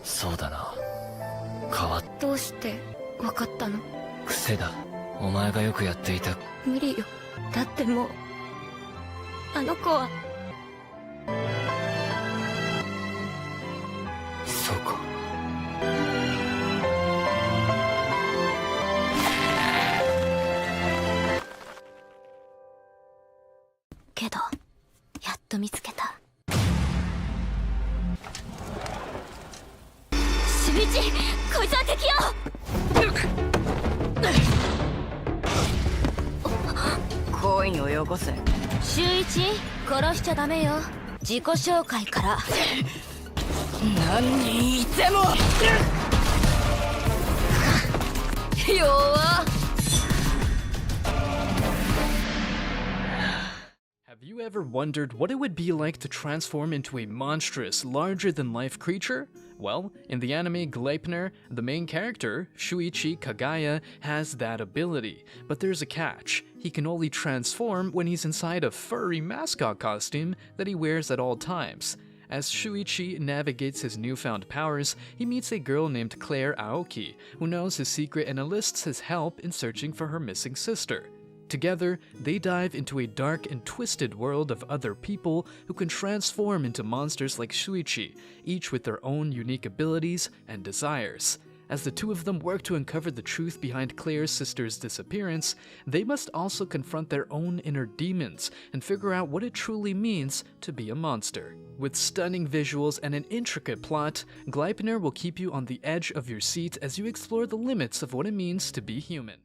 そうだな。変わっどうしてわかったの？癖だ。お前がよくやっていた。無理よ。だってもうあの子は。そうか。けどやっと見つけた。秀一、こいつは敵よ。恋にをよこせ。秀一、殺しちゃダメよ。自己紹介から。何人いても弱っ。Have you ever wondered what it would be like to transform into a monstrous, larger-than-life creature? Well, in the anime Gleipnir, the main character, Shuichi Kagaya, has that ability. But there's a catch. He can only transform when he's inside a furry mascot costume that he wears at all times. As Shuichi navigates his newfound powers, he meets a girl named Claire Aoki, who knows his secret and enlists his help in searching for her missing sister. Together, they dive into a dark and twisted world of other people who can transform into monsters like Shuichi, each with their own unique abilities and desires. As the two of them work to uncover the truth behind Claire's sister's disappearance, they must also confront their own inner demons and figure out what it truly means to be a monster. With stunning visuals and an intricate plot, Gleipnir will keep you on the edge of your seat as you explore the limits of what it means to be human.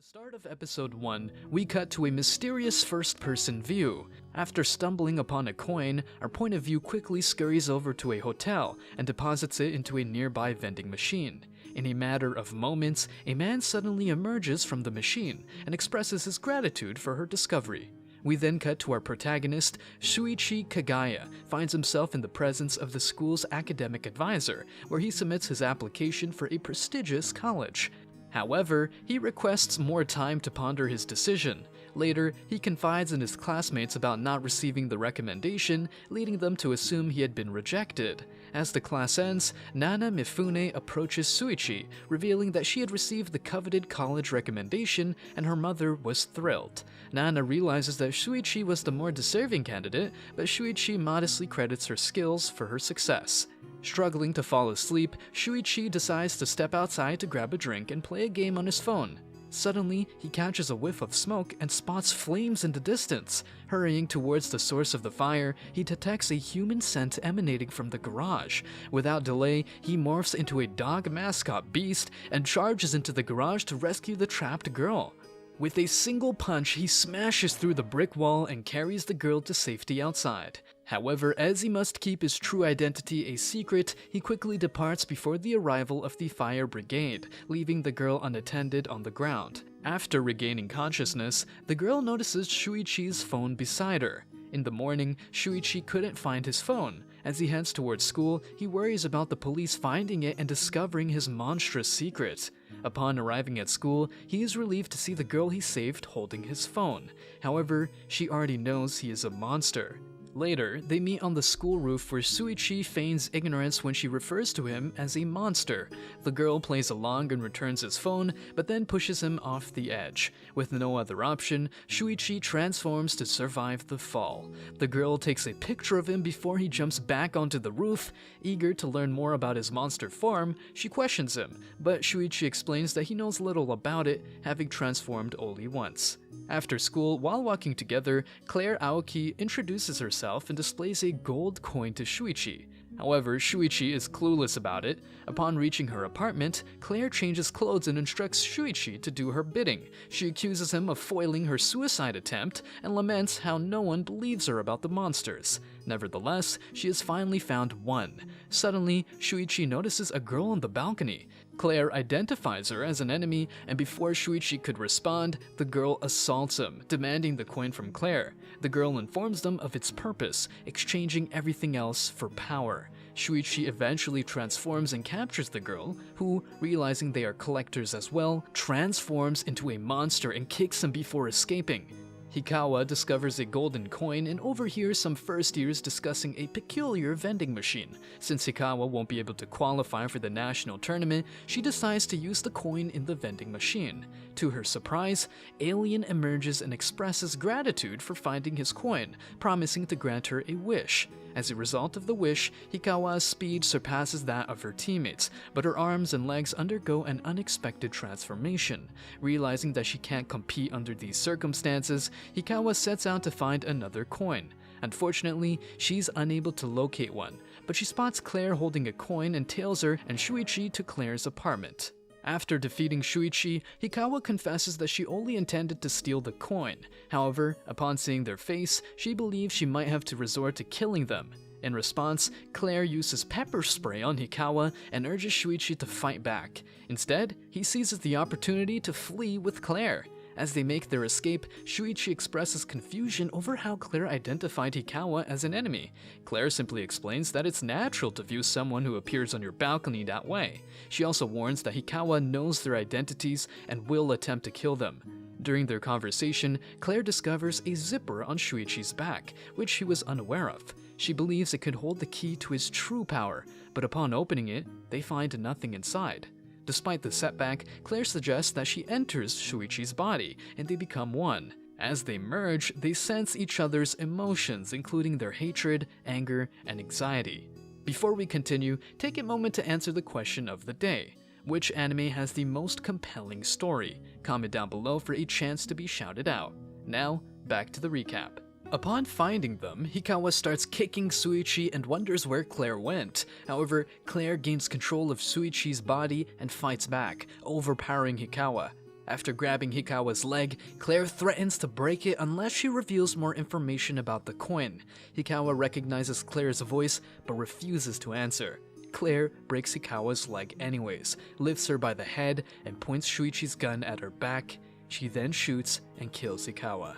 Start of episode 1, we cut to a mysterious first-person view. After stumbling upon a coin, our point of view quickly scurries over to a hotel and deposits it into a nearby vending machine. In a matter of moments, a man suddenly emerges from the machine and expresses his gratitude for her discovery. We then cut to our protagonist, Shuichi Kagaya, finds himself in the presence of the school's academic advisor, where he submits his application for a prestigious college. However, he requests more time to ponder his decision. Later, he confides in his classmates about not receiving the recommendation, leading them to assume he had been rejected. As the class ends, Nana Mifune approaches Shuichi, revealing that she had received the coveted college recommendation and her mother was thrilled. Nana realizes that Shuichi was the more deserving candidate, but Shuichi modestly credits her skills for her success. Struggling to fall asleep, Shuichi decides to step outside to grab a drink and play a game on his phone. Suddenly, he catches a whiff of smoke and spots flames in the distance. Hurrying towards the source of the fire, he detects a human scent emanating from the garage. Without delay, he morphs into a dog mascot beast and charges into the garage to rescue the trapped girl. With a single punch, he smashes through the brick wall and carries the girl to safety outside. However, as he must keep his true identity a secret, he quickly departs before the arrival of the fire brigade, leaving the girl unattended on the ground. After regaining consciousness, the girl notices Shuichi's phone beside her. In the morning, Shuichi couldn't find his phone. As he heads towards school, he worries about the police finding it and discovering his monstrous secret. Upon arriving at school, he is relieved to see the girl he saved holding his phone. However, she already knows he is a monster. Later, they meet on the school roof where Shuichi feigns ignorance when she refers to him as a monster. The girl plays along and returns his phone, but then pushes him off the edge. With no other option, Shuichi transforms to survive the fall. The girl takes a picture of him before he jumps back onto the roof. Eager to learn more about his monster form, she questions him, but Shuichi explains that he knows little about it, having transformed only once. After school, while walking together, Claire Aoki introduces herself and displays a gold coin to Shuichi. However, Shuichi is clueless about it. Upon reaching her apartment, Claire changes clothes and instructs Shuichi to do her bidding. She accuses him of foiling her suicide attempt and laments how no one believes her about the monsters. Nevertheless, she has finally found one. Suddenly, Shuichi notices a girl on the balcony. Claire identifies her as an enemy, and before Shuichi could respond, the girl assaults him, demanding the coin from Claire. The girl informs them of its purpose, exchanging everything else for power. Shuichi eventually transforms and captures the girl, who, realizing they are collectors as well, transforms into a monster and kicks him before escaping. Hikawa discovers a golden coin and overhears some first years discussing a peculiar vending machine. Since Hikawa won't be able to qualify for the national tournament, she decides to use the coin in the vending machine. To her surprise, Alien emerges and expresses gratitude for finding his coin, promising to grant her a wish. As a result of the wish, Hikawa's speed surpasses that of her teammates, but her arms and legs undergo an unexpected transformation. Realizing that she can't compete under these circumstances, Hikawa sets out to find another coin. Unfortunately, she's unable to locate one, but she spots Claire holding a coin and tails her and Shuichi to Claire's apartment. After defeating Shuichi, Hikawa confesses that she only intended to steal the coin. However, upon seeing their face, she believes she might have to resort to killing them. In response, Claire uses pepper spray on Hikawa and urges Shuichi to fight back. Instead, he seizes the opportunity to flee with Claire. As they make their escape, Shuichi expresses confusion over how Claire identified Hikawa as an enemy. Claire simply explains that it's natural to view someone who appears on your balcony that way. She also warns that Hikawa knows their identities and will attempt to kill them. During their conversation, Claire discovers a zipper on Shuichi's back, which he was unaware of. She believes it could hold the key to his true power, but upon opening it, they find nothing inside. Despite the setback, Claire suggests that she enters Shuichi's body, and they become one. As they merge, they sense each other's emotions, including their hatred, anger, and anxiety. Before we continue, take a moment to answer the question of the day. Which anime has the most compelling story? Comment down below for a chance to be shouted out. Now, back to the recap. Upon finding them, Hikawa starts kicking Shuichi and wonders where Claire went. However, Claire gains control of Shuichi's body and fights back, overpowering Hikawa. After grabbing Hikawa's leg, Claire threatens to break it unless she reveals more information about the coin. Hikawa recognizes Claire's voice, but refuses to answer. Claire breaks Hikawa's leg anyways, lifts her by the head, and points Shuichi's gun at her back. She then shoots and kills Hikawa.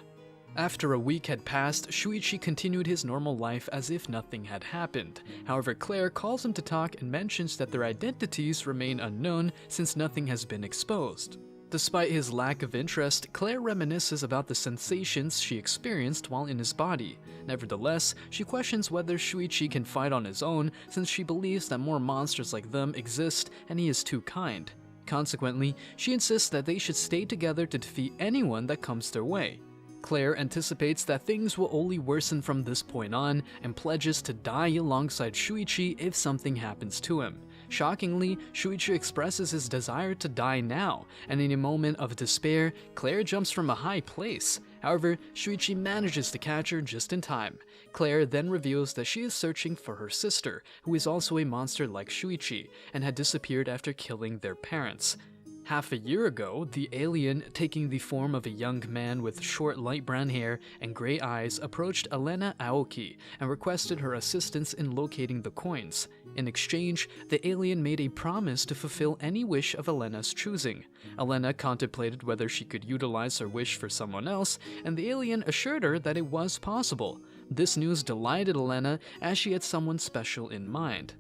After a week had passed, Shuichi continued his normal life as if nothing had happened. However, Claire calls him to talk and mentions that their identities remain unknown since nothing has been exposed. Despite his lack of interest, Claire reminisces about the sensations she experienced while in his body. Nevertheless, she questions whether Shuichi can fight on his own since she believes that more monsters like them exist and he is too kind. Consequently, she insists that they should stay together to defeat anyone that comes their way. Claire anticipates that things will only worsen from this point on and pledges to die alongside Shuichi if something happens to him. Shockingly, Shuichi expresses his desire to die now, and in a moment of despair, Claire jumps from a high place. However, Shuichi manages to catch her just in time. Claire then reveals that she is searching for her sister, who is also a monster like Shuichi, and had disappeared after killing their parents. Half a year ago, the alien, taking the form of a young man with short light brown hair and gray eyes, approached Elena Aoki and requested her assistance in locating the coins. In exchange, the alien made a promise to fulfill any wish of Elena's choosing. Elena contemplated whether she could utilize her wish for someone else, and the alien assured her that it was possible. This news delighted Elena, as she had someone special in mind.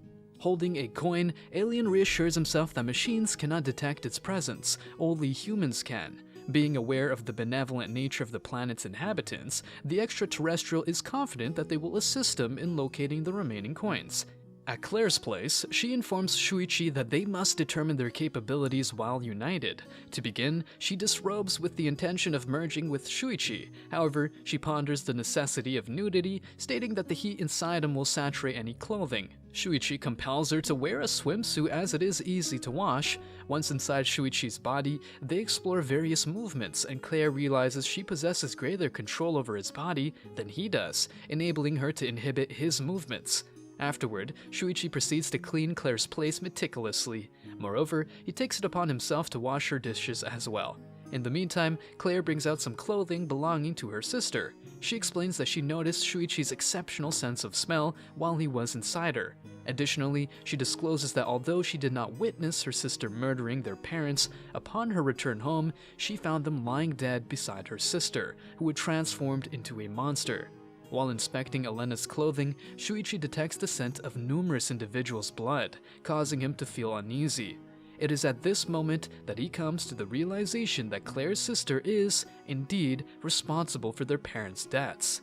Holding a coin, Alien reassures himself that machines cannot detect its presence, only humans can. Being aware of the benevolent nature of the planet's inhabitants, the extraterrestrial is confident that they will assist him in locating the remaining coins. At Claire's place, she informs Shuichi that they must determine their capabilities while united. To begin, she disrobes with the intention of merging with Shuichi. However, she ponders the necessity of nudity, stating that the heat inside him will saturate any clothing. Shuichi compels her to wear a swimsuit as it is easy to wash. Once inside Shuichi's body, they explore various movements, and Claire realizes she possesses greater control over his body than he does, enabling her to inhibit his movements. Afterward, Shuichi proceeds to clean Claire's place meticulously. Moreover, he takes it upon himself to wash her dishes as well. In the meantime, Claire brings out some clothing belonging to her sister. She explains that she noticed Shuichi's exceptional sense of smell while he was inside her. Additionally, she discloses that although she did not witness her sister murdering their parents, upon her return home, she found them lying dead beside her sister, who had transformed into a monster. While inspecting Elena's clothing, Shuichi detects the scent of numerous individuals' blood, causing him to feel uneasy. It is at this moment that he comes to the realization that Claire's sister is, indeed, responsible for their parents' deaths.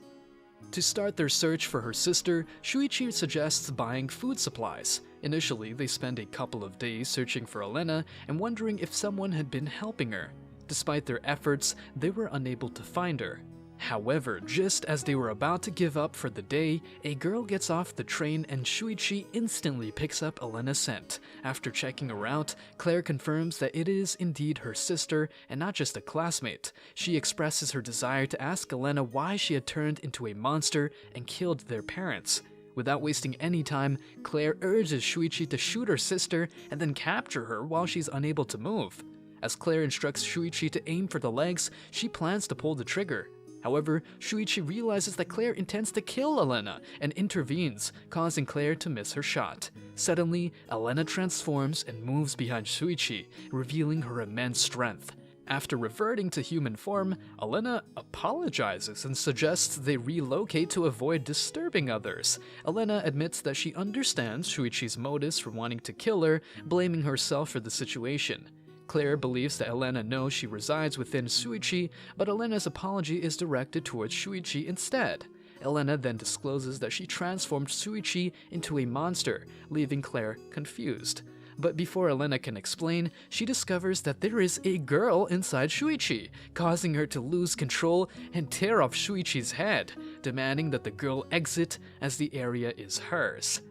To start their search for her sister, Shuichi suggests buying food supplies. Initially, they spend a couple of days searching for Elena and wondering if someone had been helping her. Despite their efforts, they were unable to find her. However, just as they were about to give up for the day, a girl gets off the train and Shuichi instantly picks up Elena's scent. After checking her out, Claire confirms that it is indeed her sister and not just a classmate. She expresses her desire to ask Elena why she had turned into a monster and killed their parents. Without wasting any time, Claire urges Shuichi to shoot her sister and then capture her while she's unable to move. As Claire instructs Shuichi to aim for the legs, she plans to pull the trigger. However, Shuichi realizes that Claire intends to kill Elena and intervenes, causing Claire to miss her shot. Suddenly, Elena transforms and moves behind Shuichi, revealing her immense strength. After reverting to human form, Elena apologizes and suggests they relocate to avoid disturbing others. Elena admits that she understands Shuichi's motives for wanting to kill her, blaming herself for the situation. Claire believes that Elena knows she resides within Shuichi, but Elena's apology is directed towards Shuichi instead. Elena then discloses that she transformed Shuichi into a monster, leaving Claire confused. But before Elena can explain, she discovers that there is a girl inside Shuichi, causing her to lose control and tear off Shuichi's head, demanding that the girl exit as the area is hers.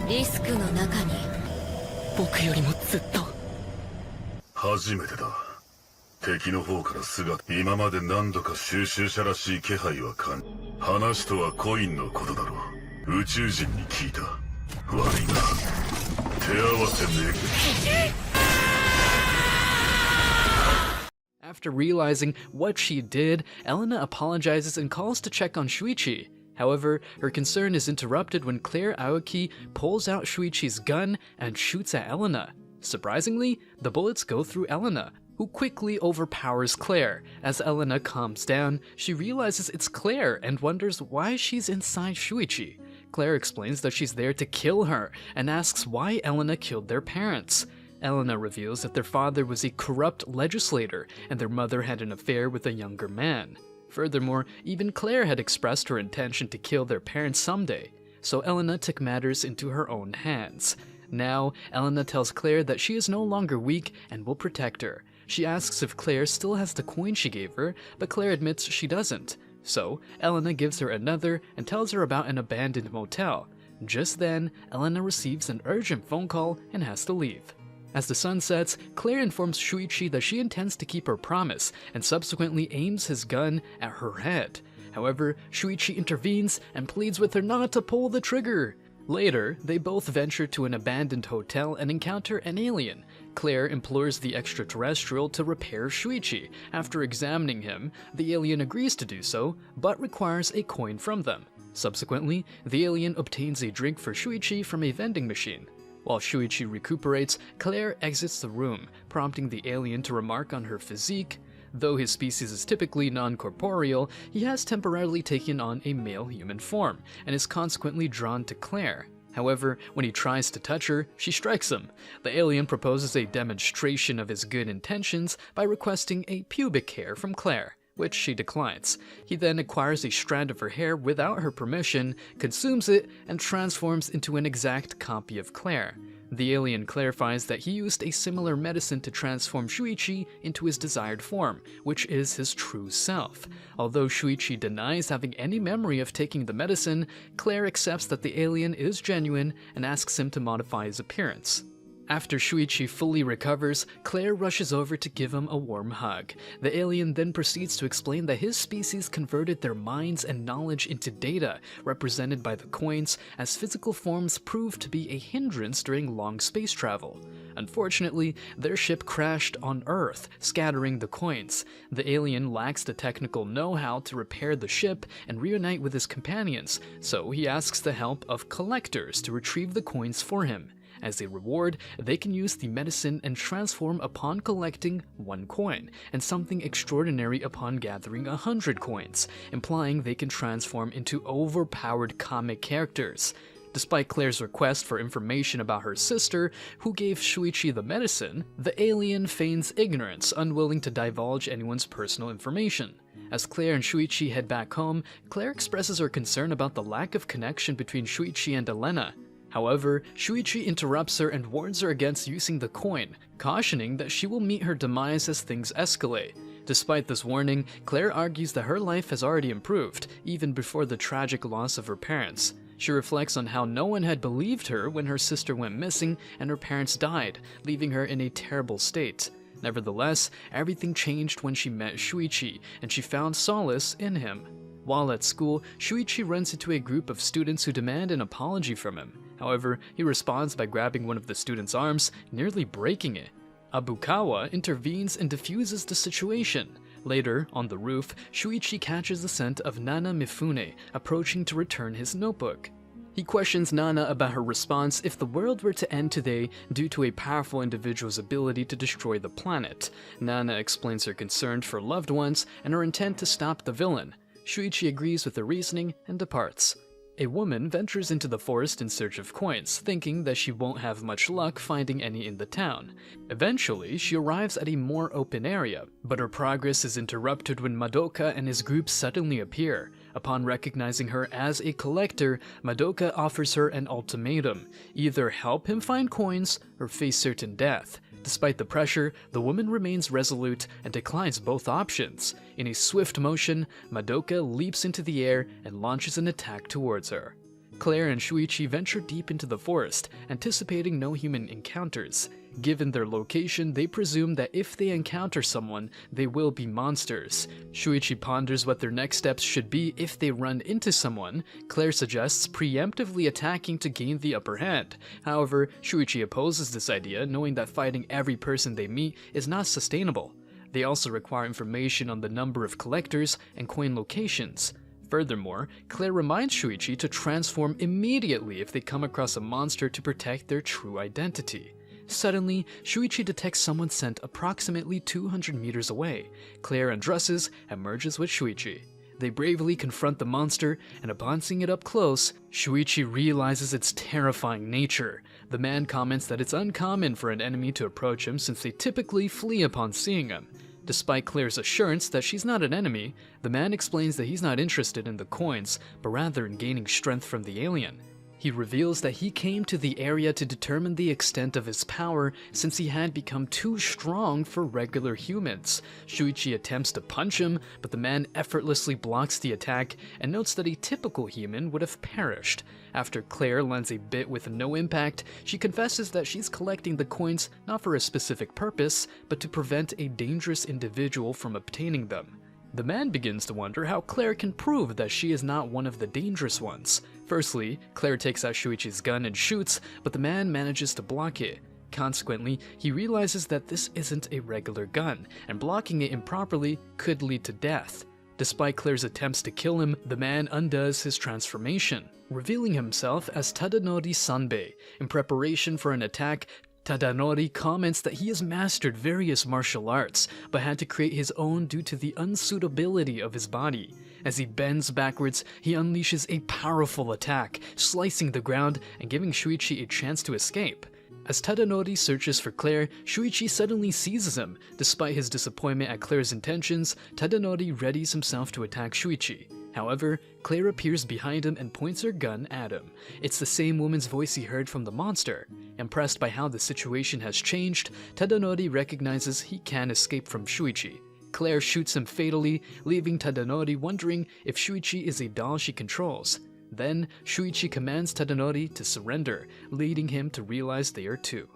リスクの中に僕よりもずっと初めてだ。敵の方から姿。今まで何度か収集者らしい気配は感じ。話とはコインのことだろう。宇宙人に聞いた。悪いな。手合わせねえ。After realizing what she did, Elena apologizes and calls to check on Shuichi. However, her concern is interrupted when Claire Aoki pulls out Shuichi's gun and shoots at Elena. Surprisingly, the bullets go through Elena, who quickly overpowers Claire. As Elena calms down, she realizes it's Claire and wonders why she's inside Shuichi. Claire explains that she's there to kill her and asks why Elena killed their parents. Elena reveals that their father was a corrupt legislator and their mother had an affair with a younger man. Furthermore, even Claire had expressed her intention to kill their parents someday, so Elena took matters into her own hands. Now, Elena tells Claire that she is no longer weak and will protect her. She asks if Claire still has the coin she gave her, but Claire admits she doesn't. So, Elena gives her another and tells her about an abandoned motel. Just then, Elena receives an urgent phone call and has to leave. As the sun sets, Claire informs Shuichi that she intends to keep her promise and subsequently aims his gun at her head. However, Shuichi intervenes and pleads with her not to pull the trigger. Later, they both venture to an abandoned hotel and encounter an alien. Claire implores the extraterrestrial to repair Shuichi. After examining him, the alien agrees to do so, but requires a coin from them. Subsequently, the alien obtains a drink for Shuichi from a vending machine. While Shuichi recuperates, Claire exits the room, prompting the alien to remark on her physique. Though his species is typically non-corporeal, he has temporarily taken on a male human form, and is consequently drawn to Claire. However, when he tries to touch her, she strikes him. The alien proposes a demonstration of his good intentions by requesting a pubic hair from Claire, which she declines. He then acquires a strand of her hair without her permission, consumes it, and transforms into an exact copy of Claire. The alien clarifies that he used a similar medicine to transform Shuichi into his desired form, which is his true self. Although Shuichi denies having any memory of taking the medicine, Claire accepts that the alien is genuine and asks him to modify his appearance. After Shuichi fully recovers, Claire rushes over to give him a warm hug. The alien then proceeds to explain that his species converted their minds and knowledge into data, represented by the coins, as physical forms proved to be a hindrance during long space travel. Unfortunately, their ship crashed on Earth, scattering the coins. The alien lacks the technical know-how to repair the ship and reunite with his companions, so he asks the help of collectors to retrieve the coins for him. As a reward, they can use the medicine and transform upon collecting 1 coin, and something extraordinary upon gathering 100 coins, implying they can transform into overpowered comic characters. Despite Claire's request for information about her sister, who gave Shuichi the medicine, the alien feigns ignorance, unwilling to divulge anyone's personal information. As Claire and Shuichi head back home, Claire expresses her concern about the lack of connection between Shuichi and Elena. However, Shuichi interrupts her and warns her against using the coin, cautioning that she will meet her demise as things escalate. Despite this warning, Claire argues that her life has already improved, even before the tragic loss of her parents. She reflects on how no one had believed her when her sister went missing and her parents died, leaving her in a terrible state. Nevertheless, everything changed when she met Shuichi, and she found solace in him. While at school, Shuichi runs into a group of students who demand an apology from him. However, he responds by grabbing one of the students' arms, nearly breaking it. Abukawa intervenes and diffuses the situation. Later, on the roof, Shuichi catches the scent of Nana Mifune approaching to return his notebook. He questions Nana about her response if the world were to end today due to a powerful individual's ability to destroy the planet. Nana explains her concern for loved ones and her intent to stop the villain. Shuichi agrees with the reasoning and departs. A woman ventures into the forest in search of coins, thinking that she won't have much luck finding any in the town. Eventually, she arrives at a more open area, but her progress is interrupted when Madoka and his group suddenly appear. Upon recognizing her as a collector, Madoka offers her an ultimatum: either help him find coins or face certain death. Despite the pressure, the woman remains resolute and declines both options. In a swift motion, Madoka leaps into the air and launches an attack towards her. Claire and Shuichi venture deep into the forest, anticipating no human encounters. Given their location, they presume that if they encounter someone, they will be monsters. Shuichi ponders what their next steps should be if they run into someone. Claire suggests preemptively attacking to gain the upper hand. However, Shuichi opposes this idea, knowing that fighting every person they meet is not sustainable. They also require information on the number of collectors and coin locations. Furthermore, Claire reminds Shuichi to transform immediately if they come across a monster to protect their true identity. Suddenly, Shuichi detects someone sent approximately 200 meters away. Claire undresses and merges with Shuichi. They bravely confront the monster, and upon seeing it up close, Shuichi realizes its terrifying nature. The man comments that it's uncommon for an enemy to approach him since they typically flee upon seeing him. Despite Claire's assurance that she's not an enemy, the man explains that he's not interested in the coins, but rather in gaining strength from the alien. He reveals that he came to the area to determine the extent of his power since he had become too strong for regular humans. Shuichi attempts to punch him, but the man effortlessly blocks the attack and notes that a typical human would have perished. After Claire lands a bit with no impact, she confesses that she's collecting the coins not for a specific purpose, but to prevent a dangerous individual from obtaining them. The man begins to wonder how Claire can prove that she is not one of the dangerous ones. Firstly, Claire takes out Shuichi's gun and shoots, but the man manages to block it. Consequently, he realizes that this isn't a regular gun, and blocking it improperly could lead to death. Despite Claire's attempts to kill him, the man undoes his transformation, revealing himself as Tadanori Sanbei. In preparation for an attack, Tadanori comments that he has mastered various martial arts, but had to create his own due to the unsuitability of his body. As he bends backwards, he unleashes a powerful attack, slicing the ground and giving Shuichi a chance to escape. As Tadanori searches for Claire, Shuichi suddenly seizes him. Despite his disappointment at Claire's intentions, Tadanori readies himself to attack Shuichi. However, Claire appears behind him and points her gun at him. It's the same woman's voice he heard from the monster. Impressed by how the situation has changed, Tadanori recognizes he can escape from Shuichi. Claire shoots him fatally, leaving Tadanori wondering if Shuichi is a doll she controls. Then, Shuichi commands Tadanori to surrender, leading him to realize they are two.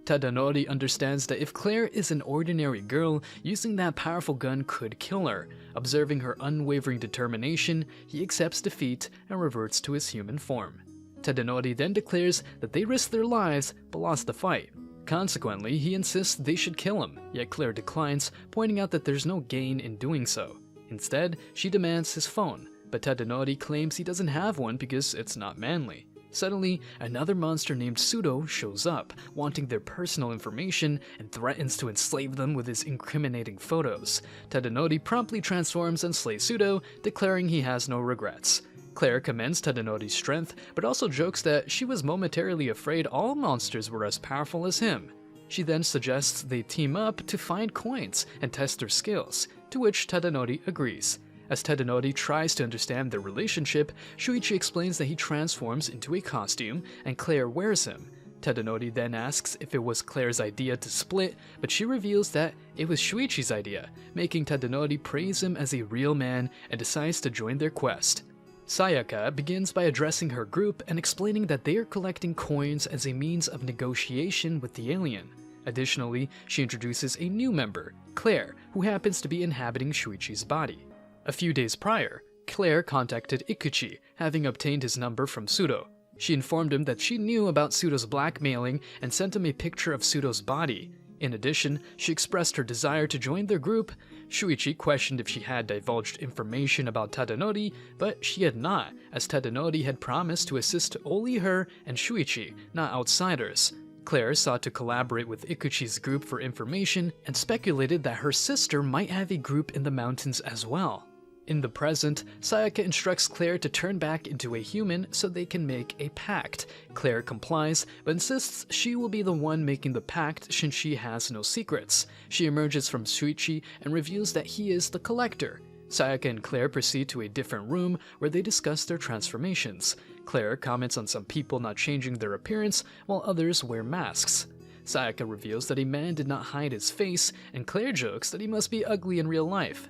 Tadanori understands that if Claire is an ordinary girl, using that powerful gun could kill her. Observing her unwavering determination, he accepts defeat and reverts to his human form. Tadanori then declares that they risked their lives but lost the fight. Consequently, he insists they should kill him, yet Claire declines, pointing out that there's no gain in doing so. Instead, she demands his phone, but Tadanori claims he doesn't have one because it's not manly. Suddenly, another monster named Pseudo shows up, wanting their personal information and threatens to enslave them with his incriminating photos. Tadanori promptly transforms and slays Pseudo, declaring he has no regrets. Claire commends Tadanori's strength, but also jokes that she was momentarily afraid all monsters were as powerful as him. She then suggests they team up to find coins and test their skills, to which Tadanori agrees. As Tadanori tries to understand their relationship, Shuichi explains that he transforms into a costume and Claire wears him. Tadanori then asks if it was Claire's idea to split, but she reveals that it was Shuichi's idea, making Tadanori praise him as a real man and decides to join their quest. Sayaka begins by addressing her group and explaining that they are collecting coins as a means of negotiation with the alien. Additionally, she introduces a new member, Claire, who happens to be inhabiting Shuichi's body. A few days prior, Claire contacted Ikuchi, having obtained his number from Pseudo. She informed him that she knew about Pseudo's blackmailing and sent him a picture of Pseudo's body. In addition, she expressed her desire to join their group. Shuichi questioned if she had divulged information about Tadanori, but she had not, as Tadanori had promised to assist only her and Shuichi, not outsiders. Claire sought to collaborate with Ikuchi's group for information and speculated that her sister might have a group in the mountains as well. In the present, Sayaka instructs Claire to turn back into a human so they can make a pact. Claire complies, but insists she will be the one making the pact since she has no secrets. She emerges from Shuichi and reveals that he is the collector. Sayaka and Claire proceed to a different room where they discuss their transformations. Claire comments on some people not changing their appearance while others wear masks. Sayaka reveals that a man did not hide his face, and Claire jokes that he must be ugly in real life.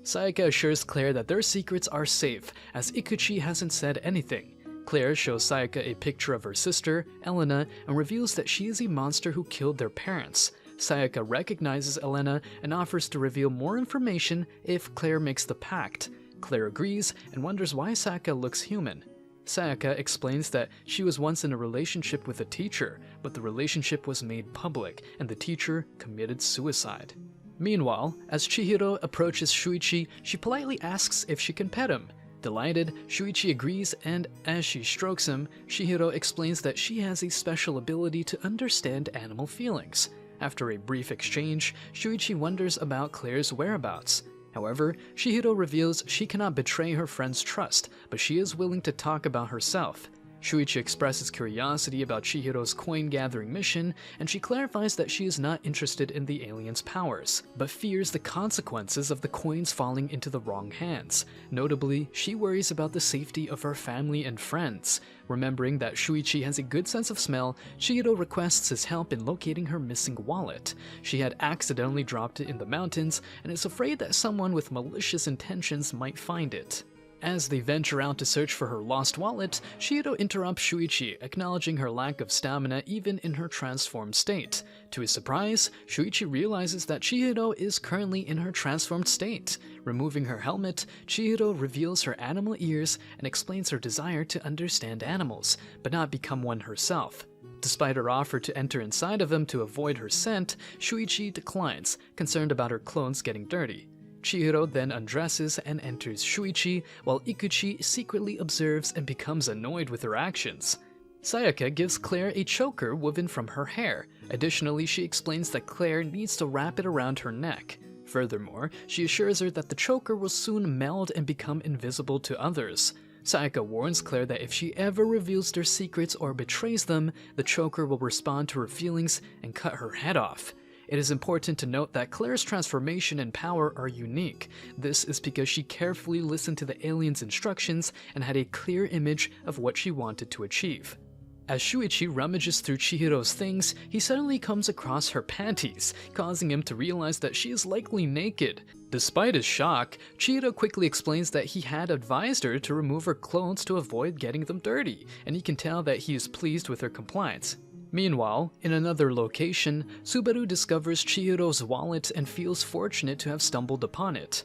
Sayaka assures Claire that their secrets are safe, as Ikuchi hasn't said anything. Claire shows Sayaka a picture of her sister, Elena, and reveals that she is a monster who killed their parents. Sayaka recognizes Elena and offers to reveal more information if Claire makes the pact. Claire agrees and wonders why Sayaka looks human. Sayaka explains that she was once in a relationship with a teacher, but the relationship was made public and the teacher committed suicide. Meanwhile, as Chihiro approaches Shuichi, she politely asks if she can pet him. Delighted, Shuichi agrees, and as she strokes him, Chihiro explains that she has a special ability to understand animal feelings. After a brief exchange, Shuichi wonders about Claire's whereabouts. However, Chihiro reveals she cannot betray her friend's trust, but she is willing to talk about herself. Shuichi expresses curiosity about Chihiro's coin-gathering mission, and she clarifies that she is not interested in the alien's powers, but fears the consequences of the coins falling into the wrong hands. Notably, she worries about the safety of her family and friends. Remembering that Shuichi has a good sense of smell, Chihiro requests his help in locating her missing wallet. She had accidentally dropped it in the mountains, and is afraid that someone with malicious intentions might find it. As they venture out to search for her lost wallet, Chihiro interrupts Shuichi, acknowledging her lack of stamina even in her transformed state. To his surprise, Shuichi realizes that Chihiro is currently in her transformed state. Removing her helmet, Chihiro reveals her animal ears and explains her desire to understand animals, but not become one herself. Despite her offer to enter inside of him to avoid her scent, Shuichi declines, concerned about her clones getting dirty. Chihiro then undresses and enters Shuichi, while Ikuchi secretly observes and becomes annoyed with her actions. Sayaka gives Claire a choker woven from her hair. Additionally, she explains that Claire needs to wrap it around her neck. Furthermore, she assures her that the choker will soon meld and become invisible to others. Sayaka warns Claire that if she ever reveals their secrets or betrays them, the choker will respond to her feelings and cut her head off. It is important to note that Claire's transformation and power are unique. This is because she carefully listened to the alien's instructions and had a clear image of what she wanted to achieve. As Shuichi rummages through Chihiro's things, he suddenly comes across her panties, causing him to realize that she is likely naked. Despite his shock, Chihiro quickly explains that he had advised her to remove her clothes to avoid getting them dirty, and he can tell that he is pleased with her compliance. Meanwhile, in another location, Subaru discovers Chihiro's wallet and feels fortunate to have stumbled upon it.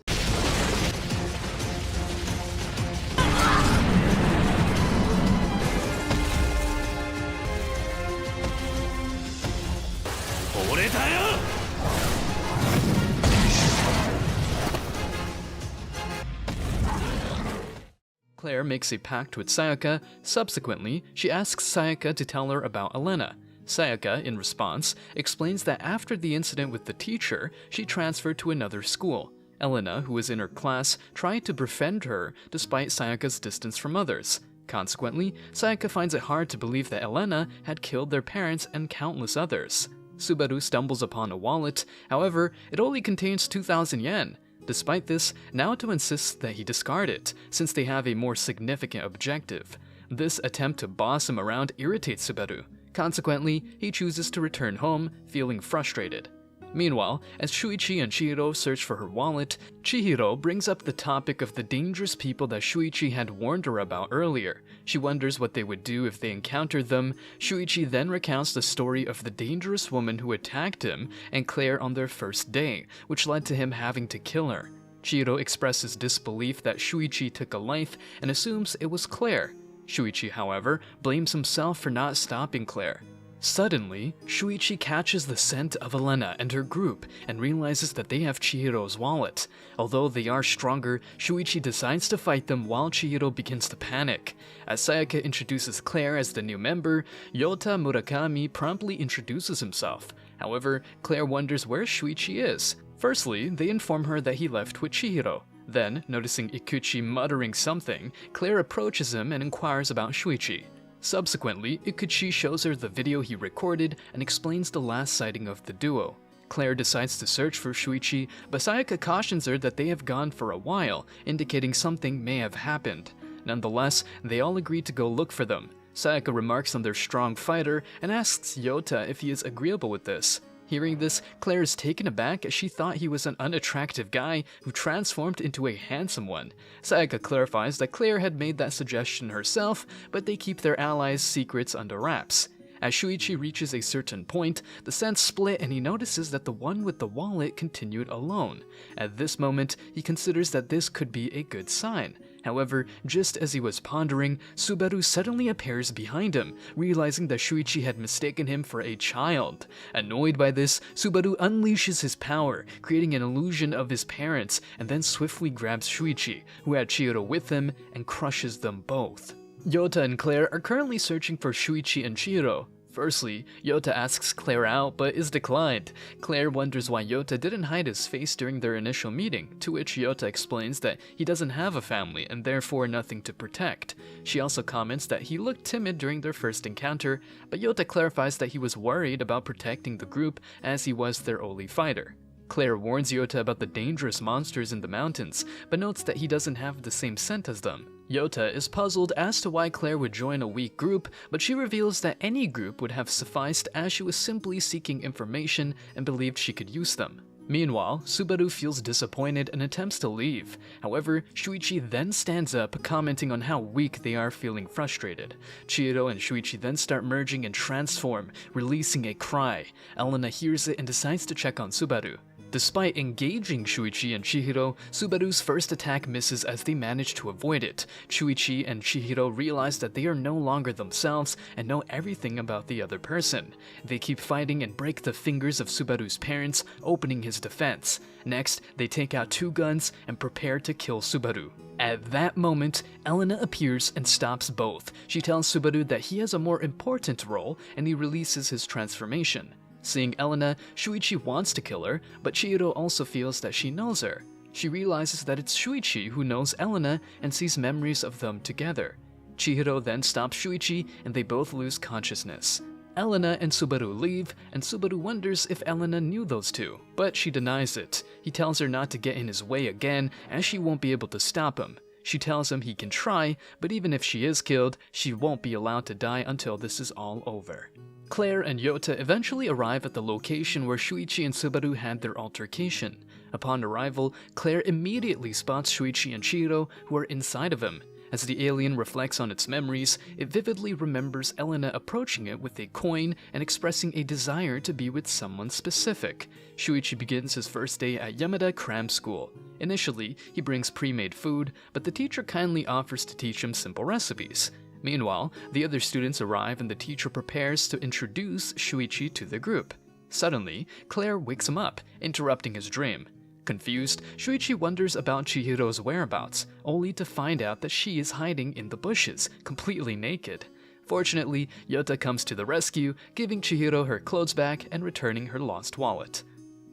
Claire makes a pact with Sayaka. Subsequently, she asks Sayaka to tell her about Elena. Sayaka, in response, explains that after the incident with the teacher, she transferred to another school. Elena, who was in her class, tried to befriend her despite Sayaka's distance from others. Consequently, Sayaka finds it hard to believe that Elena had killed their parents and countless others. Subaru stumbles upon a wallet, however, it only contains 2,000 yen. Despite this, Naoto insists that he discard it, since they have a more significant objective. This attempt to boss him around irritates Subaru. Consequently, he chooses to return home, feeling frustrated. Meanwhile, as Shuichi and Chihiro search for her wallet, Chihiro brings up the topic of the dangerous people that Shuichi had warned her about earlier. She wonders what they would do if they encountered them. Shuichi then recounts the story of the dangerous woman who attacked him and Claire on their first day, which led to him having to kill her. Chihiro expresses disbelief that Shuichi took a life and assumes it was Claire. Shuichi, however, blames himself for not stopping Claire. Suddenly, Shuichi catches the scent of Elena and her group and realizes that they have Chihiro's wallet. Although they are stronger, Shuichi decides to fight them while Chihiro begins to panic. As Sayaka introduces Claire as the new member, Yota Murakami promptly introduces himself. However, Claire wonders where Shuichi is. Firstly, they inform her that he left with Chihiro. Then, noticing Ikuchi muttering something, Claire approaches him and inquires about Shuichi. Subsequently, Ikuchi shows her the video he recorded and explains the last sighting of the duo. Claire decides to search for Shuichi, but Sayaka cautions her that they have gone for a while, indicating something may have happened. Nonetheless, they all agree to go look for them. Sayaka remarks on their strong fighter and asks Yota if he is agreeable with this. Hearing this, Claire is taken aback as she thought he was an unattractive guy who transformed into a handsome one. Sayaka clarifies that Claire had made that suggestion herself, but they keep their allies' secrets under wraps. As Shuichi reaches a certain point, the scents split and he notices that the one with the wallet continued alone. At this moment, he considers that this could be a good sign. However, just as he was pondering, Subaru suddenly appears behind him, realizing that Shuichi had mistaken him for a child. Annoyed by this, Subaru unleashes his power, creating an illusion of his parents, and then swiftly grabs Shuichi, who had Chihiro with him, and crushes them both. Yota and Claire are currently searching for Shuichi and Chihiro. Firstly, Yota asks Claire out, but is declined. Claire wonders why Yota didn't hide his face during their initial meeting, to which Yota explains that he doesn't have a family and therefore nothing to protect. She also comments that he looked timid during their first encounter, but Yota clarifies that he was worried about protecting the group as he was their only fighter. Claire warns Yota about the dangerous monsters in the mountains, but notes that he doesn't have the same scent as them. Yota is puzzled as to why Claire would join a weak group, but she reveals that any group would have sufficed as she was simply seeking information and believed she could use them. Meanwhile, Subaru feels disappointed and attempts to leave. However, Shuichi then stands up, commenting on how weak they are, feeling frustrated. Chihiro and Shuichi then start merging and transform, releasing a cry. Elena hears it and decides to check on Subaru. Despite engaging Shuichi and Chihiro, Subaru's first attack misses as they manage to avoid it. Shuichi and Chihiro realize that they are no longer themselves and know everything about the other person. They keep fighting and break the fingers of Subaru's parents, opening his defense. Next, they take out 2 guns and prepare to kill Subaru. At that moment, Elena appears and stops both. She tells Subaru that he has a more important role and he releases his transformation. Seeing Elena, Shuichi wants to kill her, but Chihiro also feels that she knows her. She realizes that it's Shuichi who knows Elena and sees memories of them together. Chihiro then stops Shuichi and they both lose consciousness. Elena and Subaru leave, and Subaru wonders if Elena knew those two, but she denies it. He tells her not to get in his way again, as she won't be able to stop him. She tells him he can try, but even if she is killed, she won't be allowed to die until this is all over. Claire and Yota eventually arrive at the location where Shuichi and Subaru had their altercation. Upon arrival, Claire immediately spots Shuichi and Chihiro, who are inside of him. As the alien reflects on its memories, it vividly remembers Elena approaching it with a coin and expressing a desire to be with someone specific. Shuichi begins his first day at Yamada Cram School. Initially, he brings pre-made food, but the teacher kindly offers to teach him simple recipes. Meanwhile, the other students arrive and the teacher prepares to introduce Shuichi to the group. Suddenly, Claire wakes him up, interrupting his dream. Confused, Shuichi wonders about Chihiro's whereabouts, only to find out that she is hiding in the bushes, completely naked. Fortunately, Yota comes to the rescue, giving Chihiro her clothes back and returning her lost wallet.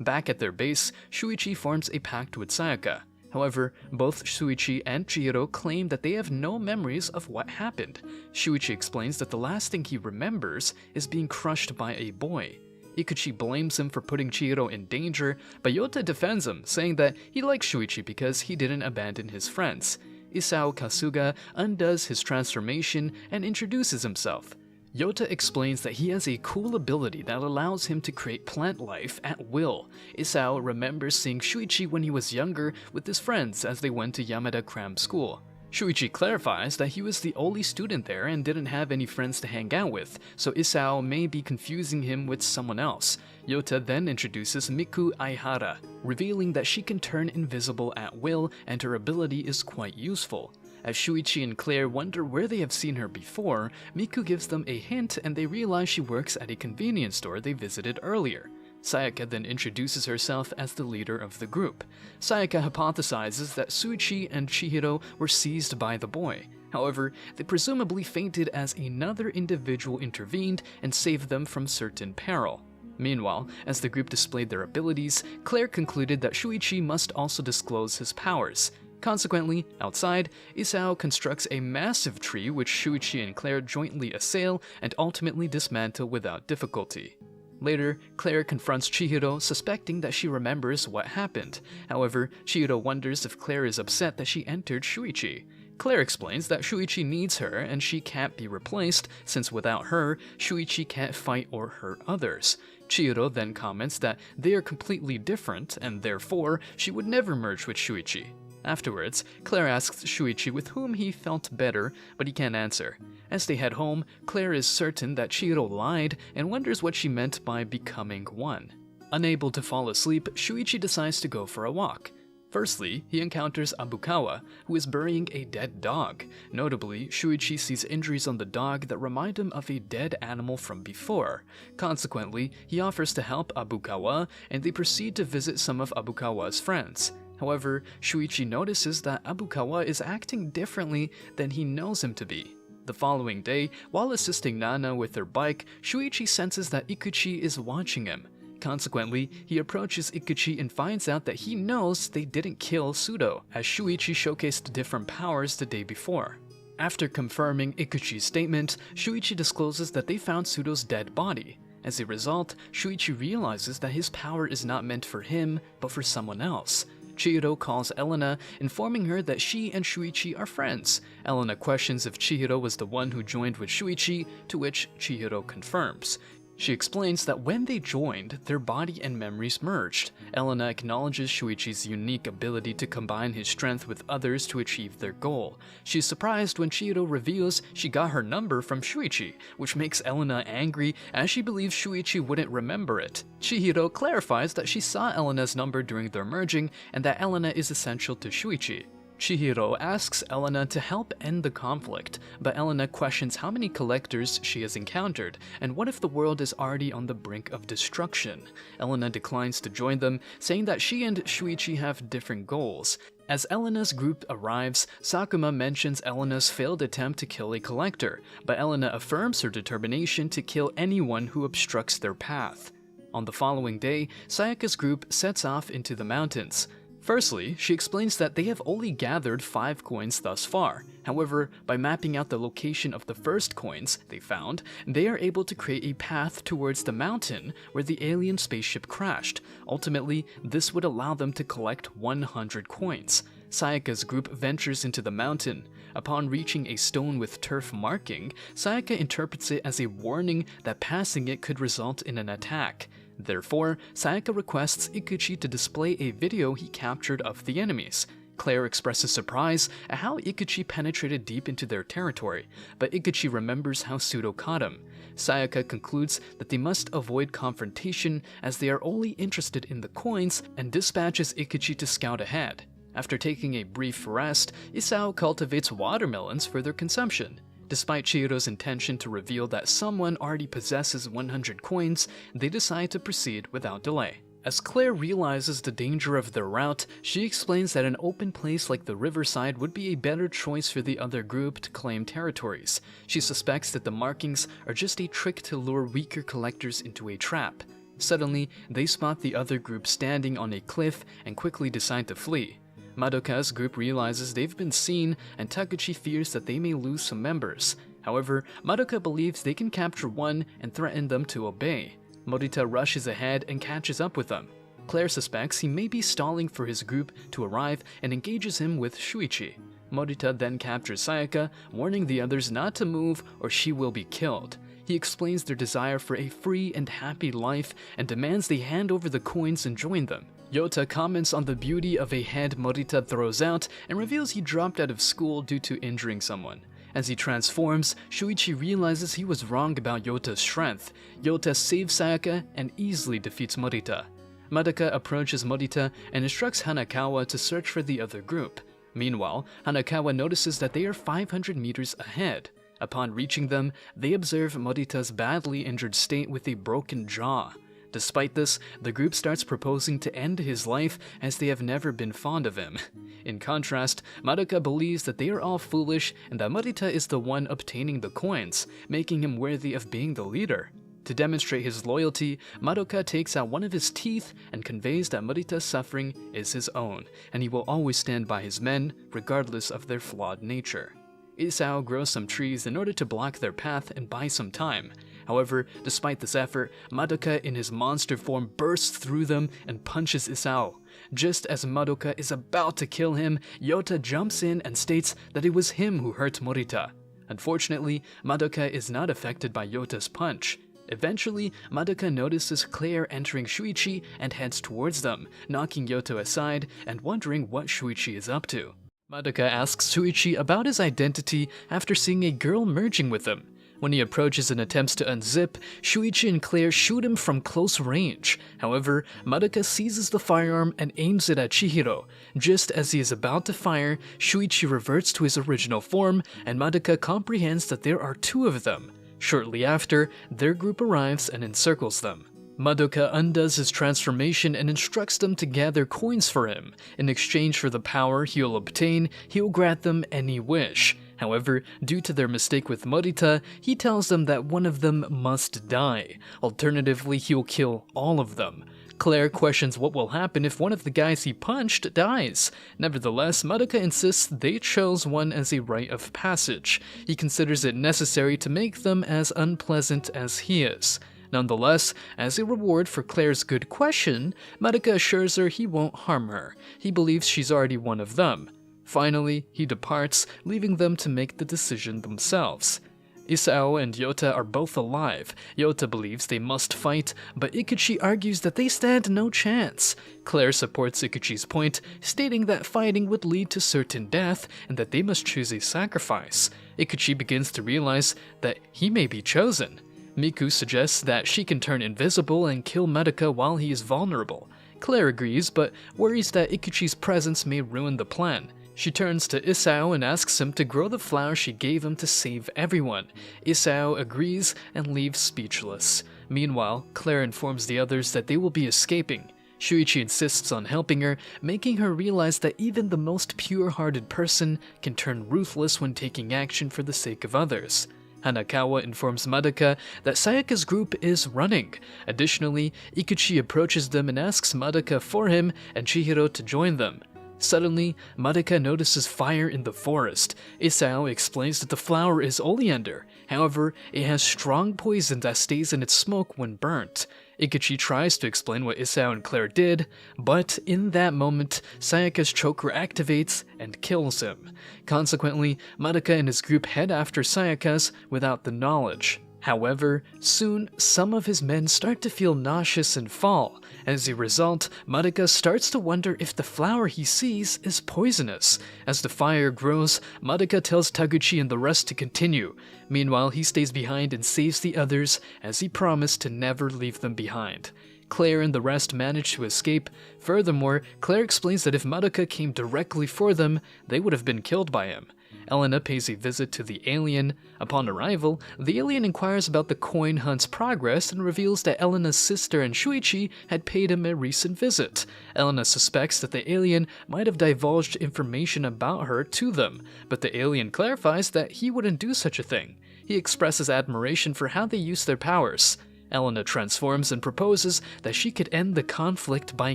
Back at their base, Shuichi forms a pact with Sayaka. However, both Shuichi and Chihiro claim that they have no memories of what happened. Shuichi explains that the last thing he remembers is being crushed by a boy. Ikuchi blames him for putting Chihiro in danger, but Yota defends him, saying that he likes Shuichi because he didn't abandon his friends. Isao Kasuga undoes his transformation and introduces himself. Yota explains that he has a cool ability that allows him to create plant life at will. Isao remembers seeing Shuichi when he was younger with his friends as they went to Yamada Cram School. Shuichi clarifies that he was the only student there and didn't have any friends to hang out with, so Isao may be confusing him with someone else. Yota then introduces Miku Aihara, revealing that she can turn invisible at will and her ability is quite useful. As Shuichi and Claire wonder where they have seen her before, Miku gives them a hint and they realize she works at a convenience store they visited earlier. Sayaka then introduces herself as the leader of the group. Sayaka hypothesizes that Shuichi and Chihiro were seized by the boy. However, they presumably fainted as another individual intervened and saved them from certain peril. Meanwhile, as the group displayed their abilities, Claire concluded that Shuichi must also disclose his powers. Consequently, outside, Isao constructs a massive tree which Shuichi and Claire jointly assail and ultimately dismantle without difficulty. Later, Claire confronts Chihiro, suspecting that she remembers what happened. However, Chihiro wonders if Claire is upset that she entered Shuichi. Claire explains that Shuichi needs her and she can't be replaced, since without her, Shuichi can't fight or hurt others. Chihiro then comments that they are completely different, and therefore, she would never merge with Shuichi. Afterwards, Claire asks Shuichi with whom he felt better, but he can't answer. As they head home, Claire is certain that Chihiro lied and wonders what she meant by becoming one. Unable to fall asleep, Shuichi decides to go for a walk. Firstly, he encounters Abukawa, who is burying a dead dog. Notably, Shuichi sees injuries on the dog that remind him of a dead animal from before. Consequently, he offers to help Abukawa, and they proceed to visit some of Abukawa's friends. However, Shuichi notices that Abukawa is acting differently than he knows him to be. The following day, while assisting Nana with her bike, Shuichi senses that Ikuchi is watching him. Consequently, he approaches Ikuchi and finds out that he knows they didn't kill Sudo, as Shuichi showcased different powers the day before. After confirming Ikuchi's statement, Shuichi discloses that they found Sudo's dead body. As a result, Shuichi realizes that his power is not meant for him, but for someone else. Chihiro calls Elena, informing her that she and Shuichi are friends. Elena questions if Chihiro was the one who joined with Shuichi, to which Chihiro confirms. She explains that when they joined, their body and memories merged. Elena acknowledges Shuichi's unique ability to combine his strength with others to achieve their goal. She's surprised when Chihiro reveals she got her number from Shuichi, which makes Elena angry as she believes Shuichi wouldn't remember it. Chihiro clarifies that she saw Elena's number during their merging and that Elena is essential to Shuichi. Chihiro asks Elena to help end the conflict, but Elena questions how many collectors she has encountered, and what if the world is already on the brink of destruction. Elena declines to join them, saying that she and Shuichi have different goals. As Elena's group arrives, Sakuma mentions Elena's failed attempt to kill a collector, but Elena affirms her determination to kill anyone who obstructs their path. On the following day, Sayaka's group sets off into the mountains. Firstly, she explains that they have only gathered 5 coins thus far. However, by mapping out the location of the first coins they found, they are able to create a path towards the mountain where the alien spaceship crashed. Ultimately, this would allow them to collect 100 coins. Sayaka's group ventures into the mountain. Upon reaching a stone with turf marking, Sayaka interprets it as a warning that passing it could result in an attack. Therefore, Sayaka requests Ikuchi to display a video he captured of the enemies. Claire expresses surprise at how Ikuchi penetrated deep into their territory, but Ikuchi remembers how Pseudo caught him. Sayaka concludes that they must avoid confrontation as they are only interested in the coins and dispatches Ikuchi to scout ahead. After taking a brief rest, Isao cultivates watermelons for their consumption. Despite Chihiro's intention to reveal that someone already possesses 100 coins, they decide to proceed without delay. As Claire realizes the danger of their route, she explains that an open place like the riverside would be a better choice for the other group to claim territories. She suspects that the markings are just a trick to lure weaker collectors into a trap. Suddenly, they spot the other group standing on a cliff and quickly decide to flee. Madoka's group realizes they've been seen, and Takuchi fears that they may lose some members. However, Madoka believes they can capture one and threaten them to obey. Morita rushes ahead and catches up with them. Claire suspects he may be stalling for his group to arrive and engages him with Shuichi. Morita then captures Sayaka, warning the others not to move or she will be killed. He explains their desire for a free and happy life and demands they hand over the coins and join them. Yota comments on the beauty of a head Morita throws out and reveals he dropped out of school due to injuring someone. As he transforms, Shuichi realizes he was wrong about Yota's strength. Yota saves Sayaka and easily defeats Morita. Madoka approaches Morita and instructs Hanakawa to search for the other group. Meanwhile, Hanakawa notices that they are 500 meters ahead. Upon reaching them, they observe Morita's badly injured state with a broken jaw. Despite this, the group starts proposing to end his life as they have never been fond of him. In contrast, Madoka believes that they are all foolish and that Morita is the one obtaining the coins, making him worthy of being the leader. To demonstrate his loyalty, Madoka takes out one of his teeth and conveys that Morita's suffering is his own, and he will always stand by his men, regardless of their flawed nature. Isao grows some trees in order to block their path and buy some time. However, despite this effort, Madoka in his monster form bursts through them and punches Isao. Just as Madoka is about to kill him, Yota jumps in and states that it was him who hurt Morita. Unfortunately, Madoka is not affected by Yota's punch. Eventually, Madoka notices Claire entering Shuichi and heads towards them, knocking Yota aside and wondering what Shuichi is up to. Madoka asks Shuichi about his identity after seeing a girl merging with him. When he approaches and attempts to unzip, Shuichi and Claire shoot him from close range. However, Madoka seizes the firearm and aims it at Chihiro. Just as he is about to fire, Shuichi reverts to his original form, and Madoka comprehends that there are two of them. Shortly after, their group arrives and encircles them. Madoka undoes his transformation and instructs them to gather coins for him. In exchange for the power he'll obtain, he'll grant them any wish. However, due to their mistake with Morita, he tells them that one of them must die. Alternatively, he'll kill all of them. Claire questions what will happen if one of the guys he punched dies. Nevertheless, Madoka insists they chose one as a rite of passage. He considers it necessary to make them as unpleasant as he is. Nonetheless, as a reward for Claire's good question, Madoka assures her he won't harm her. He believes she's already one of them. Finally, he departs, leaving them to make the decision themselves. Isao and Yota are both alive. Yota believes they must fight, but Ikuchi argues that they stand no chance. Claire supports Ikuchi's point, stating that fighting would lead to certain death and that they must choose a sacrifice. Ikuchi begins to realize that he may be chosen. Miku suggests that she can turn invisible and kill Madoka while he is vulnerable. Claire agrees, but worries that Ikuchi's presence may ruin the plan. She turns to Isao and asks him to grow the flower she gave him to save everyone. Isao agrees and leaves speechless. Meanwhile, Claire informs the others that they will be escaping. Shuichi insists on helping her, making her realize that even the most pure-hearted person can turn ruthless when taking action for the sake of others. Hanakawa informs Madoka that Sayaka's group is running. Additionally, Ikuchi approaches them and asks Madoka for him and Chihiro to join them. Suddenly, Madoka notices fire in the forest. Isao explains that the flower is oleander. However, it has strong poison that stays in its smoke when burnt. Ikuchi tries to explain what Isao and Claire did, but in that moment, Sayaka's choker activates and kills him. Consequently, Madoka and his group head after Sayaka's without the knowledge. However, soon some of his men start to feel nauseous and fall. As a result, Madoka starts to wonder if the flower he sees is poisonous. As the fire grows, Madoka tells Taguchi and the rest to continue. Meanwhile, he stays behind and saves the others, as he promised to never leave them behind. Claire and the rest manage to escape. Furthermore, Claire explains that if Madoka came directly for them, they would have been killed by him. Elena pays a visit to the alien. Upon arrival, the alien inquires about the coin hunt's progress and reveals that Elena's sister and Shuichi had paid him a recent visit. Elena suspects that the alien might have divulged information about her to them, but the alien clarifies that he wouldn't do such a thing. He expresses admiration for how they use their powers. Elena transforms and proposes that she could end the conflict by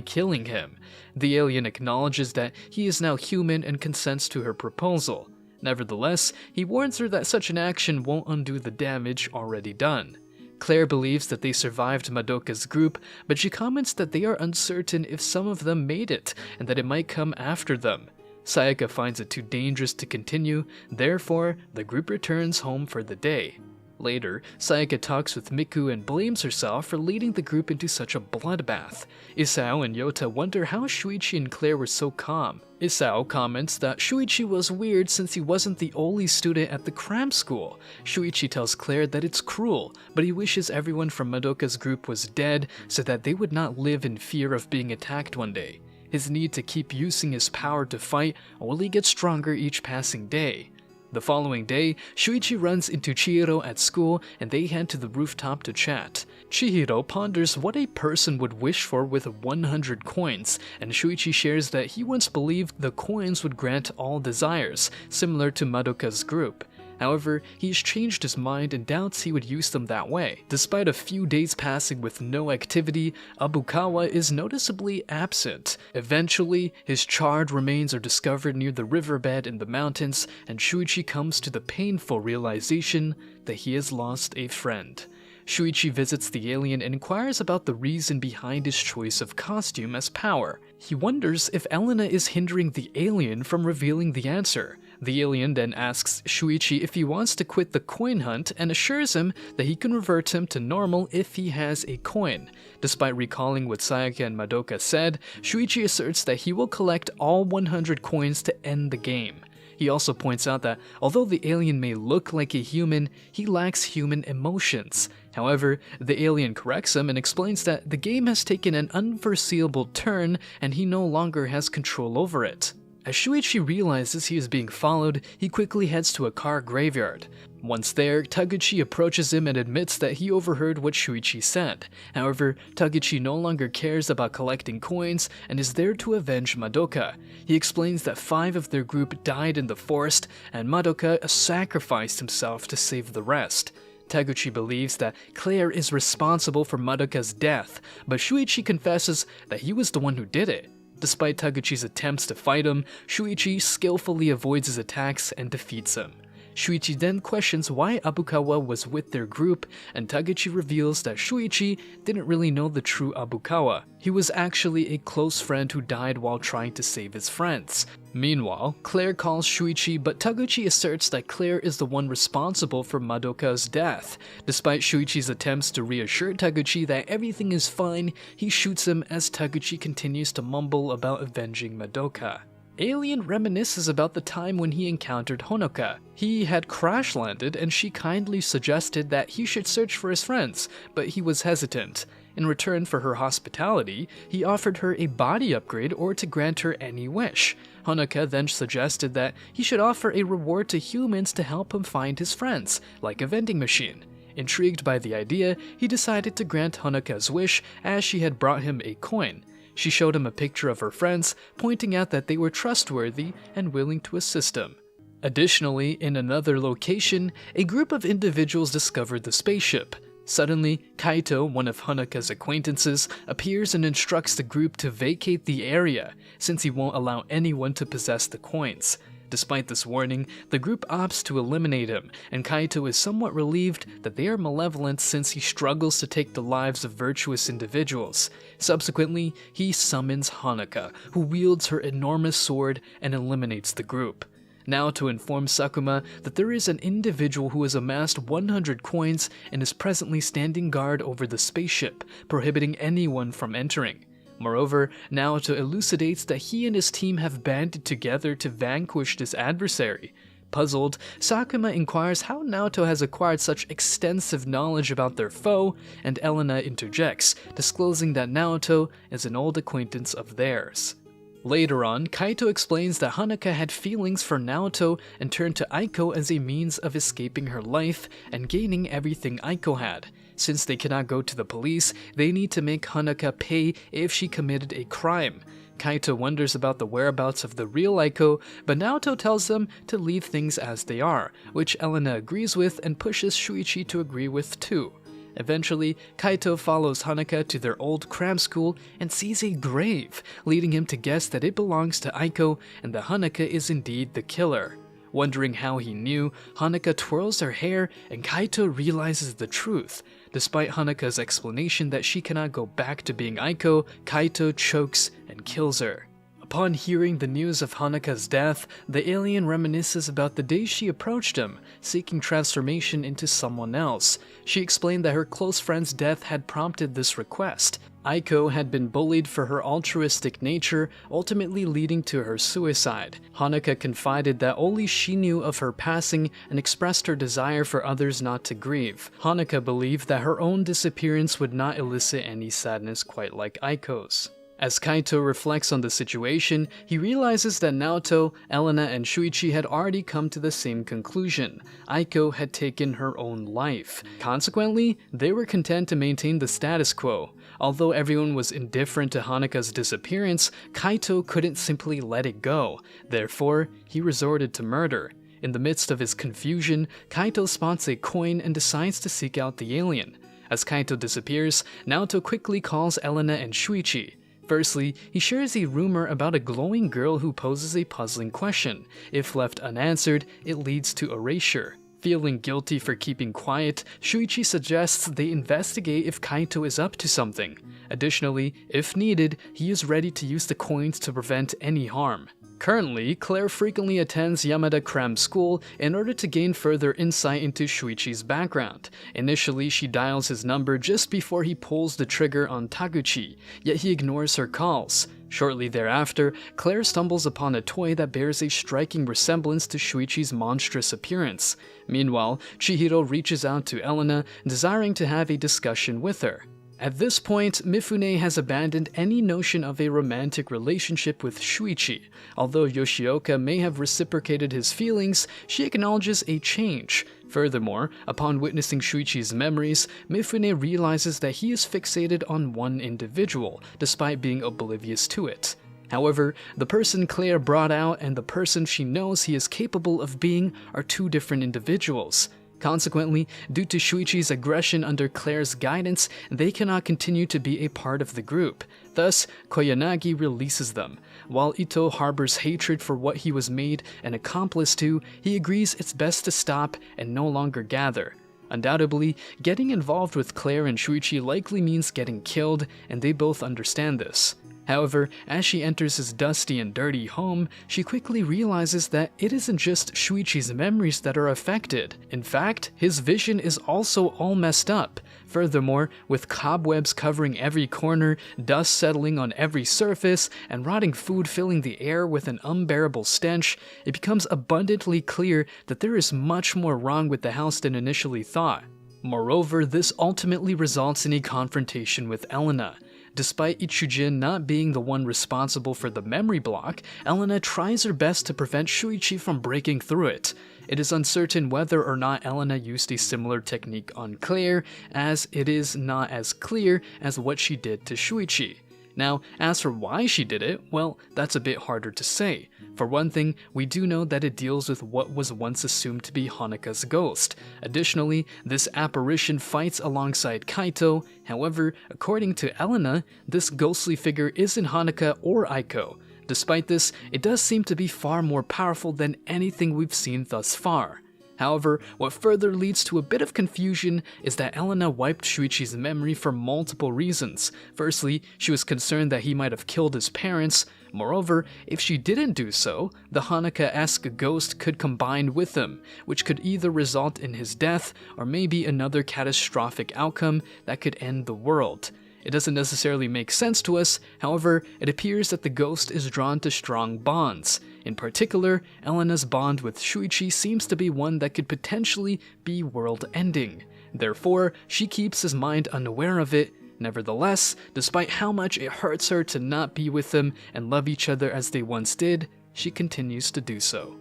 killing him. The alien acknowledges that he is now human and consents to her proposal. Nevertheless, he warns her that such an action won't undo the damage already done. Claire believes that they survived Madoka's group, but she comments that they are uncertain if some of them made it, and that it might come after them. Sayaka finds it too dangerous to continue, therefore, the group returns home for the day. Later, Sayaka talks with Miku and blames herself for leading the group into such a bloodbath. Isao and Yota wonder how Shuichi and Claire were so calm. Isao comments that Shuichi was weird since he wasn't the only student at the cram school. Shuichi tells Claire that it's cruel, but he wishes everyone from Madoka's group was dead so that they would not live in fear of being attacked one day. His need to keep using his power to fight only gets stronger each passing day. The following day, Shuichi runs into Chihiro at school and they head to the rooftop to chat. Chihiro ponders what a person would wish for with 100 coins, and Shuichi shares that he once believed the coins would grant all desires, similar to Madoka's group. However, he's changed his mind and doubts he would use them that way. Despite a few days passing with no activity, Abukawa is noticeably absent. Eventually, his charred remains are discovered near the riverbed in the mountains, and Shuichi comes to the painful realization that he has lost a friend. Shuichi visits the alien and inquires about the reason behind his choice of costume as power. He wonders if Elena is hindering the alien from revealing the answer. The alien then asks Shuichi if he wants to quit the coin hunt and assures him that he can revert him to normal if he has a coin. Despite recalling what Sayaka and Madoka said, Shuichi asserts that he will collect all 100 coins to end the game. He also points out that although the alien may look like a human, he lacks human emotions. However, the alien corrects him and explains that the game has taken an unforeseeable turn and he no longer has control over it. As Shuichi realizes he is being followed, he quickly heads to a car graveyard. Once there, Taguchi approaches him and admits that he overheard what Shuichi said. However, Taguchi no longer cares about collecting coins and is there to avenge Madoka. He explains that 5 of their group died in the forest and Madoka sacrificed himself to save the rest. Taguchi believes that Claire is responsible for Madoka's death, but Shuichi confesses that he was the one who did it. Despite Taguchi's attempts to fight him, Shuichi skillfully avoids his attacks and defeats him. Shuichi then questions why Abukawa was with their group, and Taguchi reveals that Shuichi didn't really know the true Abukawa. He was actually a close friend who died while trying to save his friends. Meanwhile, Claire calls Shuichi, but Taguchi asserts that Claire is the one responsible for Madoka's death. Despite Shuichi's attempts to reassure Taguchi that everything is fine, he shoots him as Taguchi continues to mumble about avenging Madoka. Alien reminisces about the time when he encountered Honoka. He had crash landed and she kindly suggested that he should search for his friends, but he was hesitant. In return for her hospitality, he offered her a body upgrade or to grant her any wish. Honoka then suggested that he should offer a reward to humans to help him find his friends, like a vending machine. Intrigued by the idea, he decided to grant Honoka's wish as she had brought him a coin. She showed him a picture of her friends, pointing out that they were trustworthy and willing to assist him. Additionally, in another location, a group of individuals discovered the spaceship. Suddenly, Kaito, one of Honoka's acquaintances, appears and instructs the group to vacate the area, since he won't allow anyone to possess the coins. Despite this warning, the group opts to eliminate him, and Kaito is somewhat relieved that they are malevolent since he struggles to take the lives of virtuous individuals. Subsequently, he summons Honoka, who wields her enormous sword and eliminates the group. Naoto informs Sakuma that there is an individual who has amassed 100 coins and is presently standing guard over the spaceship, prohibiting anyone from entering. Moreover, Naoto elucidates that he and his team have banded together to vanquish this adversary. Puzzled, Sakuma inquires how Naoto has acquired such extensive knowledge about their foe, and Elena interjects, disclosing that Naoto is an old acquaintance of theirs. Later on, Kaito explains that Hanaka had feelings for Naoto and turned to Aiko as a means of escaping her life and gaining everything Aiko had. Since they cannot go to the police, they need to make Hanaka pay if she committed a crime. Kaito wonders about the whereabouts of the real Aiko, but Naoto tells them to leave things as they are, which Elena agrees with and pushes Shuichi to agree with too. Eventually, Kaito follows Hanaka to their old cram school and sees a grave, leading him to guess that it belongs to Aiko and that Hanaka is indeed the killer. Wondering how he knew, Hanaka twirls her hair and Kaito realizes the truth. Despite Hanaka's explanation that she cannot go back to being Aiko, Kaito chokes and kills her. Upon hearing the news of Hanaka's death, the alien reminisces about the day she approached him, seeking transformation into someone else. She explained that her close friend's death had prompted this request. Aiko had been bullied for her altruistic nature, ultimately leading to her suicide. Hanaka confided that only she knew of her passing and expressed her desire for others not to grieve. Hanaka believed that her own disappearance would not elicit any sadness quite like Aiko's. As Kaito reflects on the situation, he realizes that Naoto, Elena, and Shuichi had already come to the same conclusion. Aiko had taken her own life. Consequently, they were content to maintain the status quo. Although everyone was indifferent to Hanaka's disappearance, Kaito couldn't simply let it go. Therefore, he resorted to murder. In the midst of his confusion, Kaito spots a coin and decides to seek out the alien. As Kaito disappears, Naoto quickly calls Elena and Shuichi. Firstly, he shares a rumor about a glowing girl who poses a puzzling question. If left unanswered, it leads to erasure. Feeling guilty for keeping quiet, Shuichi suggests they investigate if Kaito is up to something. Additionally, if needed, he is ready to use the coins to prevent any harm. Currently, Claire frequently attends Yamada Cram School in order to gain further insight into Shuichi's background. Initially, she dials his number just before he pulls the trigger on Taguchi, yet he ignores her calls. Shortly thereafter, Claire stumbles upon a toy that bears a striking resemblance to Shuichi's monstrous appearance. Meanwhile, Chihiro reaches out to Elena, desiring to have a discussion with her. At this point, Mifune has abandoned any notion of a romantic relationship with Shuichi. Although Yoshioka may have reciprocated his feelings, she acknowledges a change. Furthermore, upon witnessing Shuichi's memories, Mifune realizes that he is fixated on one individual, despite being oblivious to it. However, the person Claire brought out and the person she knows he is capable of being are two different individuals. Consequently, due to Shuichi's aggression under Claire's guidance, they cannot continue to be a part of the group. Thus, Koyanagi releases them. While Ito harbors hatred for what he was made an accomplice to, he agrees it's best to stop and no longer gather. Undoubtedly, getting involved with Claire and Shuichi likely means getting killed, and they both understand this. However, as she enters his dusty and dirty home, she quickly realizes that it isn't just Shuichi's memories that are affected. In fact, his vision is also all messed up. Furthermore, with cobwebs covering every corner, dust settling on every surface, and rotting food filling the air with an unbearable stench, it becomes abundantly clear that there is much more wrong with the house than initially thought. Moreover, this ultimately results in a confrontation with Elena. Despite Ichujin not being the one responsible for the memory block, Elena tries her best to prevent Shuichi from breaking through it. It is uncertain whether or not Elena used a similar technique on Claire, as it is not as clear as what she did to Shuichi. Now, as for why she did it, well, that's a bit harder to say. For one thing, we do know that it deals with what was once assumed to be Hanaka's ghost. Additionally, this apparition fights alongside Kaito. However, according to Elena, this ghostly figure isn't Hanaka or Aiko. Despite this, it does seem to be far more powerful than anything we've seen thus far. However, what further leads to a bit of confusion is that Elena wiped Shuichi's memory for multiple reasons. Firstly, she was concerned that he might have killed his parents. Moreover, if she didn't do so, the Hanukkah-esque ghost could combine with him, which could either result in his death or maybe another catastrophic outcome that could end the world. It doesn't necessarily make sense to us, however, it appears that the ghost is drawn to strong bonds. In particular, Elena's bond with Shuichi seems to be one that could potentially be world-ending. Therefore, she keeps his mind unaware of it. Nevertheless, despite how much it hurts her to not be with him and love each other as they once did, she continues to do so.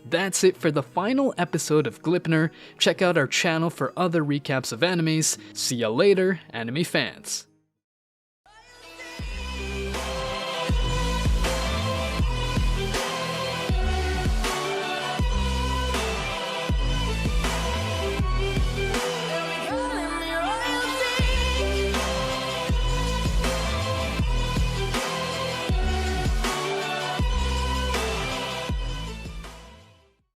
That's it for the final episode of Glipner. Check out our channel for other recaps of animes. See ya later, anime fans.